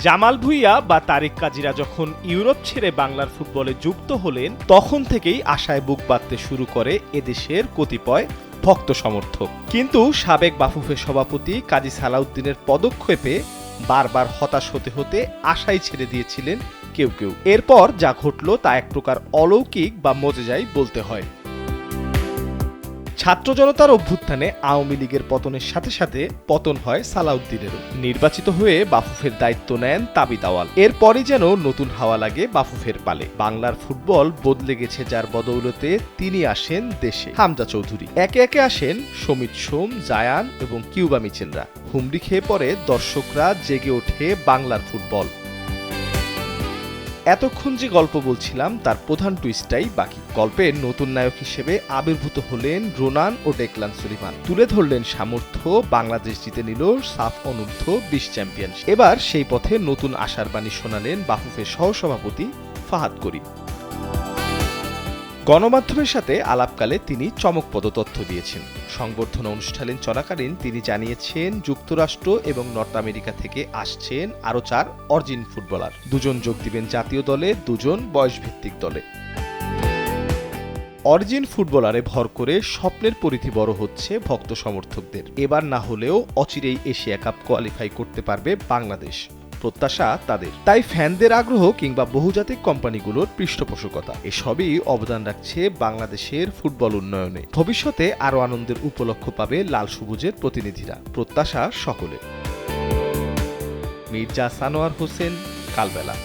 জামাল ভুঁইয়া বা তারিক কাজিরা যখন ইউরোপ ছেড়ে বাংলার ফুটবলে যুক্ত হলেন, তখন থেকেই আশায় বুক বাঁধতে শুরু করে এদেশের কতিপয় ভক্ত সমর্থক। কিন্তু সাবেক বাফুফের সভাপতি কাজী সালাউদ্দিনের পদক্ষেপে বারবার হতাশ হতে হতে আশাই ছেড়ে দিয়েছিলেন কেউ কেউ। এরপর যা ঘটল তা এক প্রকার অলৌকিক বা মজেজাই বলতে হয়। ছাত্র জনতার অভ্যুত্থানে আওয়ামী লীগের পতনের সাথে সাথে পতন হয় সালাউদ্দিনেরও। নির্বাচিত হয়ে বাফুফের দায়িত্ব নেন তাবিত আওয়াল। এরপরই যেন নতুন হাওয়া লাগে বাফুফের পালে। বাংলার ফুটবল বদলে গেছে যার বদৌলতে তিনি আসেন দেশে। হামজা চৌধুরী, একে একে আসেন সমিত সোম, জায়ান এবং কিউবা মিচেলরা। হুমড়ি খেয়ে পড়ে দর্শকরা, জেগে ওঠে বাংলার ফুটবল। এতক্ষণ যে গল্প বলছিলাম তার প্রধান টুইস্টটাই বাকি। গল্পের নতুন নায়ক হিসেবে আবির্ভূত হলেন রোনান ও ডেকলান সুলিমান। তুলে ধরলেন সামর্থ্য, বাংলাদেশ জিতে নিল সাফ অনূর্ধ্ব 20 চ্যাম্পিয়নশিপ। এবার সেই পথে নতুন আশার বাণী শোনালেন বাফুফের সহসভাপতি ফাহাদ করিম। গণমাধ্যমের সাথে আলাপকালে তিনি চমকপ্রদ তথ্য দিয়েছেন। সংবর্ধনা অনুষ্ঠানে চলাকালীন তিনি জানিয়েছেন যুক্তরাষ্ট্র এবং নর্থ আমেরিকা থেকে আসছেন আরও 4 অরিজিন ফুটবলার। 2 জন যোগ দিবেন জাতীয় দলে, 2 জন বয়সভিত্তিক দলে। অরিজিন ফুটবলারে ভর করে স্বপ্নের পরিধি বড় হচ্ছে ভক্ত সমর্থকদের। এবার না হলেও অচিরেই এশিয়া কাপ কোয়ালিফাই করতে পারবে বাংলাদেশ, প্রত্যাশা তাদের। তাই ফ্যানদের আগ্রহ কিংবা বহুজাতিক কোম্পানিগুলোর পৃষ্ঠপোষকতা এসবই অবদান রাখছে বাংলাদেশের ফুটবল উন্নয়নে। ভবিষ্যতে আরও আনন্দের উপলক্ষ পাবে লাল সবুজের প্রতিনিধিরা, প্রত্যাশা সকলের। মির্জা সানোয়ার হোসেন, কালবেলা।